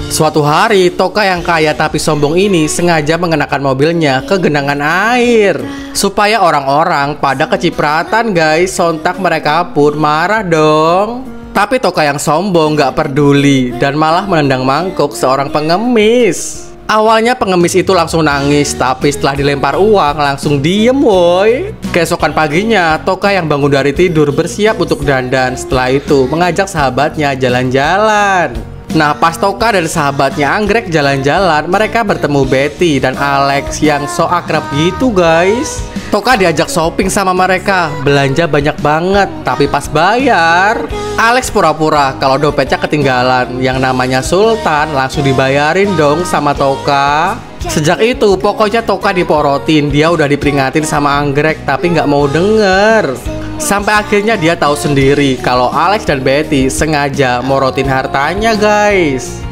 Suatu hari, Toka yang kaya tapi sombong ini sengaja mengenakan mobilnya ke genangan air supaya orang-orang pada kecipratan guys. Sontak mereka pun marah dong. Tapi Toka yang sombong gak peduli dan malah menendang mangkuk seorang pengemis. Awalnya pengemis itu langsung nangis, tapi setelah dilempar uang langsung diem woi. Keesokan paginya, Toka yang bangun dari tidur bersiap untuk dandan. Setelah itu mengajak sahabatnya jalan-jalan. Nah, pas Toka dan sahabatnya anggrek jalan-jalan, mereka bertemu Betty dan Alex yang so akrab gitu guys. Toka diajak shopping sama mereka, belanja banyak banget. Tapi pas bayar, Alex pura-pura kalau dompetnya ketinggalan. Yang namanya Sultan langsung dibayarin dong sama Toka. Sejak itu pokoknya Toka diporotin. Dia udah diperingatin sama anggrek tapi nggak mau denger. Sampai akhirnya dia tahu sendiri kalau Alex dan Betty sengaja morotin hartanya guys.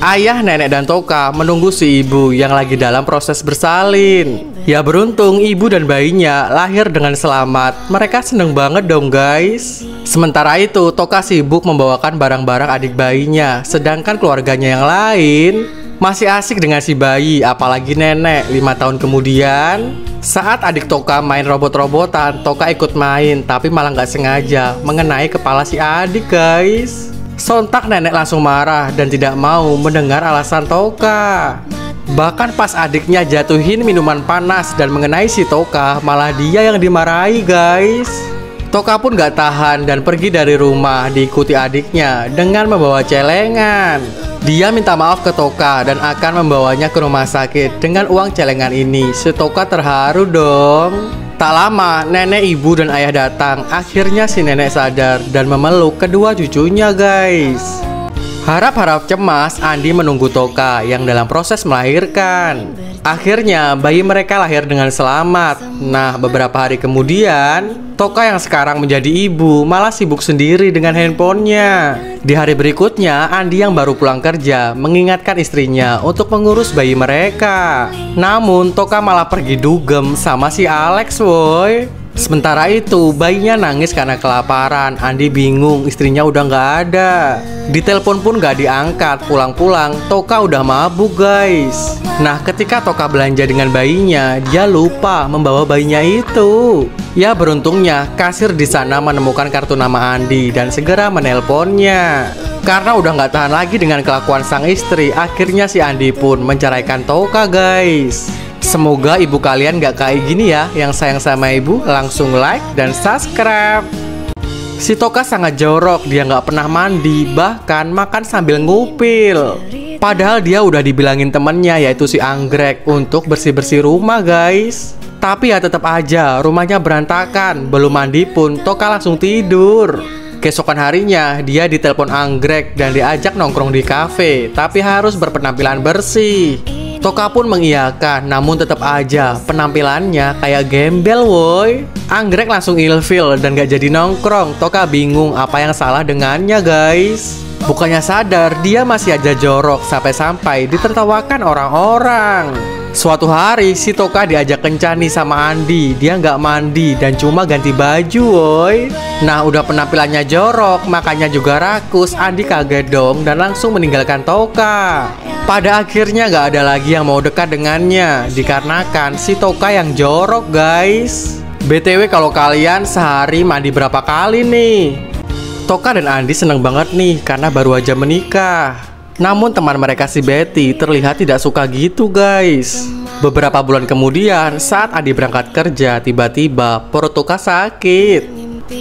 Ayah, nenek, dan Toka menunggu si ibu yang lagi dalam proses bersalin. Ya beruntung ibu dan bayinya lahir dengan selamat. Mereka seneng banget dong guys. Sementara itu Toka sibuk membawakan barang-barang adik bayinya. Sedangkan keluarganya yang lain masih asik dengan si bayi. Apalagi nenek. 5 tahun kemudian, saat adik Toka main robot-robotan, Toka ikut main, tapi malah nggak sengaja mengenai kepala si adik guys. Sontak nenek langsung marah dan tidak mau mendengar alasan Toka. Bahkan pas adiknya jatuhin minuman panas dan mengenai si Toka, malah dia yang dimarahi guys. Toka pun gak tahan dan pergi dari rumah diikuti adiknya dengan membawa celengan. Dia minta maaf ke Toka dan akan membawanya ke rumah sakit dengan uang celengan ini. Si Toka terharu dong. Tak lama, nenek, ibu, dan ayah datang. Akhirnya si nenek sadar dan memeluk kedua cucunya guys. Harap-harap cemas, Andi menunggu Toka yang dalam proses melahirkan. Akhirnya bayi mereka lahir dengan selamat. Nah, beberapa hari kemudian, Toka yang sekarang menjadi ibu malah sibuk sendiri dengan handphonenya. Di hari berikutnya, Andi yang baru pulang kerja mengingatkan istrinya untuk mengurus bayi mereka. Namun Toka malah pergi dugem sama si Alex woi. Sementara itu bayinya nangis karena kelaparan. Andi bingung, istrinya udah nggak ada. Ditelepon pun nggak diangkat. Pulang-pulang Toka udah mabuk guys. Nah, ketika Toka belanja dengan bayinya, dia lupa membawa bayinya itu. Ya beruntungnya kasir di sana menemukan kartu nama Andi dan segera menelponnya. Karena udah nggak tahan lagi dengan kelakuan sang istri, akhirnya si Andi pun menceraikan Toka guys. Semoga ibu kalian gak kayak gini ya. Yang sayang sama ibu langsung like dan subscribe. Si Toka sangat jorok. Dia gak pernah mandi, bahkan makan sambil ngupil. Padahal dia udah dibilangin temennya, yaitu si anggrek, untuk bersih-bersih rumah guys. Tapi ya tetap aja rumahnya berantakan. Belum mandi pun Toka langsung tidur. Keesokan harinya dia ditelepon anggrek dan diajak nongkrong di kafe, tapi harus berpenampilan bersih. Toka pun mengiyakan, namun tetap aja penampilannya kayak gembel woi. Anggrek langsung ilfil dan gak jadi nongkrong. Toka bingung apa yang salah dengannya guys. Bukannya sadar dia masih aja jorok, sampai-sampai ditertawakan orang-orang. Suatu hari si Toka diajak kencan nih sama Andi. Dia nggak mandi dan cuma ganti baju woi. Nah udah penampilannya jorok, makanya juga rakus. Andi kaget dong dan langsung meninggalkan Toka. Pada akhirnya gak ada lagi yang mau dekat dengannya, dikarenakan si Toka yang jorok guys. BTW kalau kalian sehari mandi berapa kali nih? Toka dan Andi seneng banget nih karena baru aja menikah. Namun teman mereka si Betty terlihat tidak suka gitu guys. Beberapa bulan kemudian saat Andi berangkat kerja, tiba-tiba perut Toka sakit.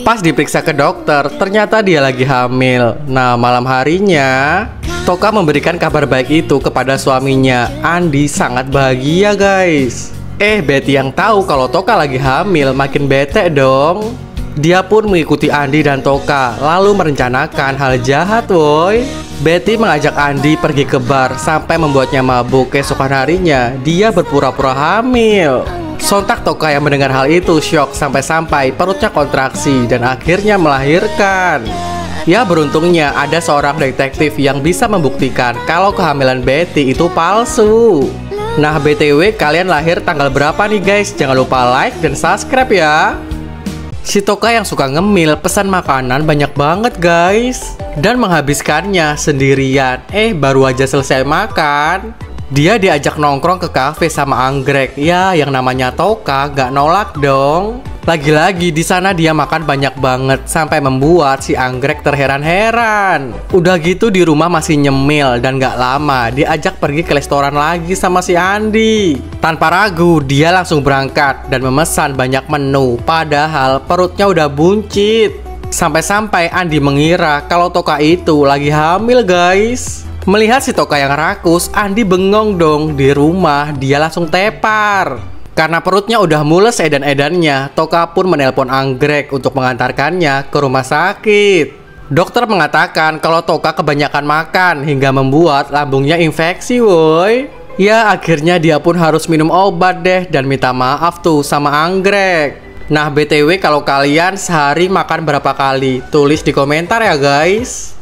Pas diperiksa ke dokter, ternyata dia lagi hamil. Nah malam harinya Toka memberikan kabar baik itu kepada suaminya. Andi sangat bahagia guys. Betty yang tahu kalau Toka lagi hamil makin bete dong. Dia pun mengikuti Andi dan Toka lalu merencanakan hal jahat woi. Betty mengajak Andi pergi ke bar sampai membuatnya mabuk. Keesokan harinya dia berpura-pura hamil. Sontak Toka yang mendengar hal itu syok sampai-sampai perutnya kontraksi dan akhirnya melahirkan. Ya beruntungnya ada seorang detektif yang bisa membuktikan kalau kehamilan Betty itu palsu. Nah BTW kalian lahir tanggal berapa nih guys? Jangan lupa like dan subscribe ya. Si Toka yang suka ngemil pesan makanan banyak banget guys, dan menghabiskannya sendirian. Baru aja selesai makan, dia diajak nongkrong ke kafe sama anggrek. Ya, yang namanya Toka gak nolak dong. Lagi-lagi di sana dia makan banyak banget sampai membuat si anggrek terheran-heran. Udah gitu di rumah masih nyemil dan gak lama diajak pergi ke restoran lagi sama si Andi. Tanpa ragu dia langsung berangkat dan memesan banyak menu, padahal perutnya udah buncit. Sampai-sampai Andi mengira kalau Toka itu lagi hamil guys. Melihat si Toka yang rakus, Andi bengong dong. Di rumah dia langsung tepar. Karena perutnya udah mules edan-edannya, Toka pun menelpon anggrek untuk mengantarkannya ke rumah sakit. Dokter mengatakan kalau Toka kebanyakan makan hingga membuat lambungnya infeksi woi. Ya akhirnya dia pun harus minum obat deh dan minta maaf tuh sama anggrek. Nah BTW kalau kalian sehari makan berapa kali? Tulis di komentar ya guys.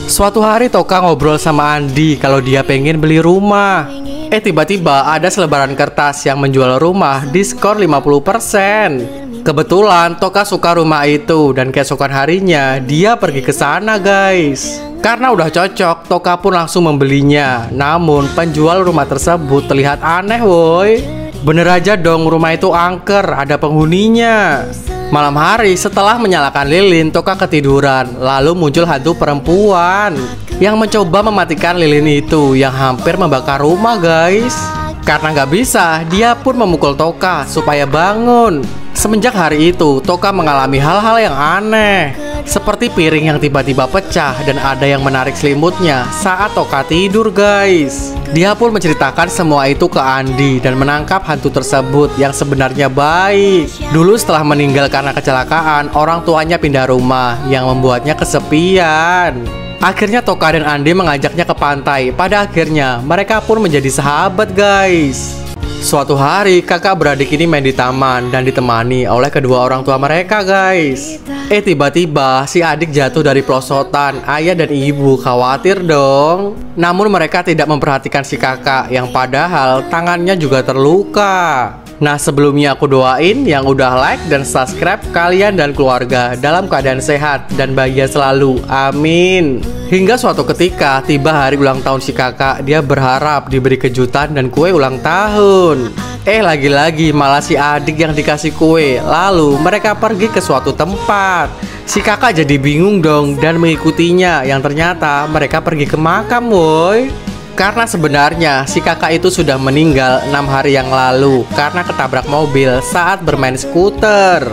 Suatu hari Toka ngobrol sama Andi kalau dia pengen beli rumah. Tiba-tiba ada selebaran kertas yang menjual rumah diskon 50%. Kebetulan Toka suka rumah itu dan keesokan harinya dia pergi ke sana guys. Karena udah cocok, Toka pun langsung membelinya. Namun penjual rumah tersebut terlihat aneh woi. Bener aja dong rumah itu angker, ada penghuninya. Malam hari setelah menyalakan lilin, Toka ketiduran. Lalu muncul hantu perempuan yang mencoba mematikan lilin itu yang hampir membakar rumah guys. Karena nggak bisa, dia pun memukul Toka supaya bangun. Semenjak hari itu, Toka mengalami hal-hal yang aneh, seperti piring yang tiba-tiba pecah dan ada yang menarik selimutnya saat Toka tidur guys. Dia pun menceritakan semua itu ke Andi dan menangkap hantu tersebut yang sebenarnya baik. Dulu setelah meninggal karena kecelakaan, orang tuanya pindah rumah yang membuatnya kesepian. Akhirnya Toka dan Andi mengajaknya ke pantai. Pada akhirnya mereka pun menjadi sahabat guys. Suatu hari kakak beradik ini main di taman dan ditemani oleh kedua orang tua mereka guys. Tiba-tiba si adik jatuh dari pelosotan. Ayah dan ibu khawatir dong. Namun mereka tidak memperhatikan si kakak yang padahal tangannya juga terluka. Nah sebelumnya aku doain yang udah like dan subscribe kalian dan keluarga dalam keadaan sehat dan bahagia selalu, amin. Hingga suatu ketika tiba hari ulang tahun si kakak, dia berharap diberi kejutan dan kue ulang tahun. Lagi-lagi malah si adik yang dikasih kue. Lalu mereka pergi ke suatu tempat. Si kakak jadi bingung dong dan mengikutinya, yang ternyata mereka pergi ke makam woi. Karena sebenarnya si kakak itu sudah meninggal 6 hari yang lalu karena ketabrak mobil saat bermain skuter.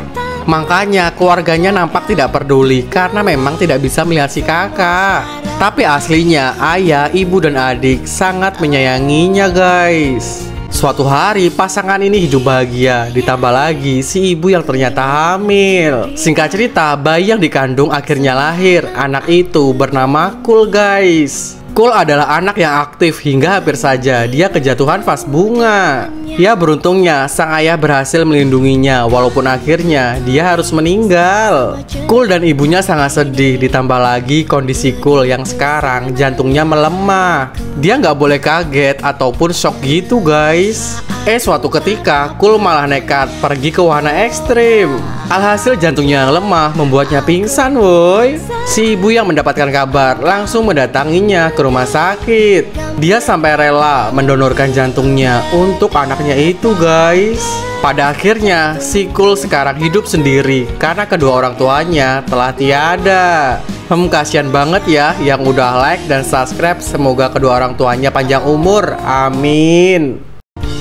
Makanya keluarganya nampak tidak peduli karena memang tidak bisa melihat si kakak. Tapi aslinya ayah, ibu dan adik sangat menyayanginya guys. Suatu hari pasangan ini hidup bahagia. Ditambah lagi si ibu yang ternyata hamil. Singkat cerita, bayi yang dikandung akhirnya lahir. Anak itu bernama Kul guys. Kul adalah anak yang aktif hingga hampir saja dia kejatuhan vas bunga. Ya beruntungnya sang ayah berhasil melindunginya walaupun akhirnya dia harus meninggal. Kul dan ibunya sangat sedih, ditambah lagi kondisi Kul yang sekarang jantungnya melemah. Dia nggak boleh kaget ataupun shock gitu guys. Suatu ketika Kul malah nekat pergi ke wahana ekstrim. Alhasil jantungnya yang lemah membuatnya pingsan woi. Si ibu yang mendapatkan kabar langsung mendatanginya ke rumah sakit. Dia sampai rela mendonorkan jantungnya untuk anaknya itu guys. Pada akhirnya si Kul sekarang hidup sendiri karena kedua orang tuanya telah tiada. Kasihan banget ya yang udah like dan subscribe. Semoga kedua orang tuanya panjang umur, amin.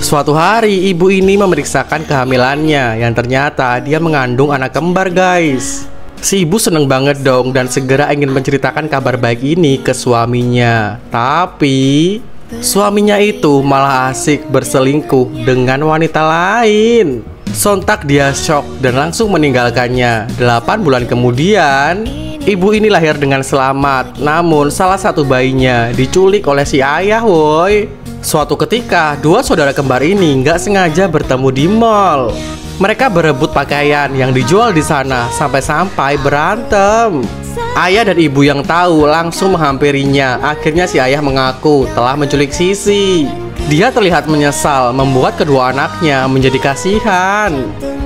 Suatu hari ibu ini memeriksakan kehamilannya yang ternyata dia mengandung anak kembar guys. Si ibu seneng banget dong dan segera ingin menceritakan kabar baik ini ke suaminya. Tapi suaminya itu malah asik berselingkuh dengan wanita lain. Sontak dia shock dan langsung meninggalkannya. 8 bulan kemudian ibu ini lahir dengan selamat. Namun salah satu bayinya diculik oleh si ayah woi. Suatu ketika, dua saudara kembar ini nggak sengaja bertemu di mall. Mereka berebut pakaian yang dijual di sana sampai-sampai berantem. Ayah dan ibu yang tahu langsung menghampirinya. Akhirnya si ayah mengaku telah menculik Sisi. Dia terlihat menyesal membuat kedua anaknya menjadi kasihan.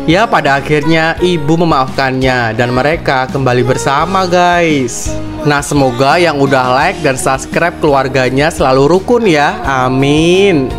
Ya, pada akhirnya ibu memaafkannya dan mereka kembali bersama, guys. Nah, semoga yang udah like dan subscribe keluarganya selalu rukun ya. Amin.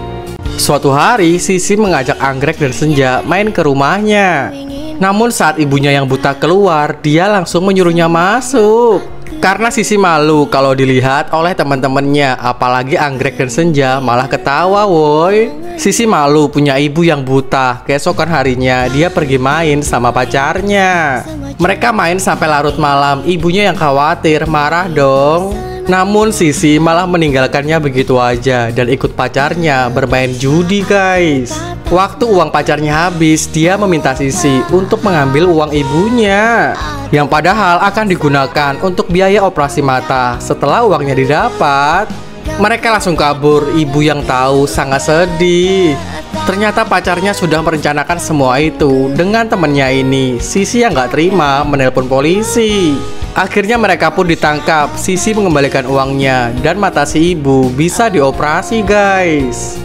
Suatu hari, Sisi mengajak Anggrek dan Senja main ke rumahnya. Namun saat ibunya yang buta keluar, dia langsung menyuruhnya masuk. Karena Sisi malu kalau dilihat oleh teman-temannya, apalagi Anggrek dan Senja malah ketawa, woi. Sisi malu punya ibu yang buta. Keesokan harinya dia pergi main sama pacarnya. Mereka main sampai larut malam. Ibunya yang khawatir, marah dong. Namun Sisi malah meninggalkannya begitu aja dan ikut pacarnya bermain judi, guys. Waktu uang pacarnya habis, dia meminta Sisi untuk mengambil uang ibunya, yang padahal akan digunakan untuk biaya operasi mata. Setelah uangnya didapat, mereka langsung kabur. Ibu yang tahu sangat sedih. Ternyata pacarnya sudah merencanakan semua itu dengan temennya ini. Sisi yang gak terima menelpon polisi. Akhirnya mereka pun ditangkap. Sisi mengembalikan uangnya dan mata si ibu bisa dioperasi, guys.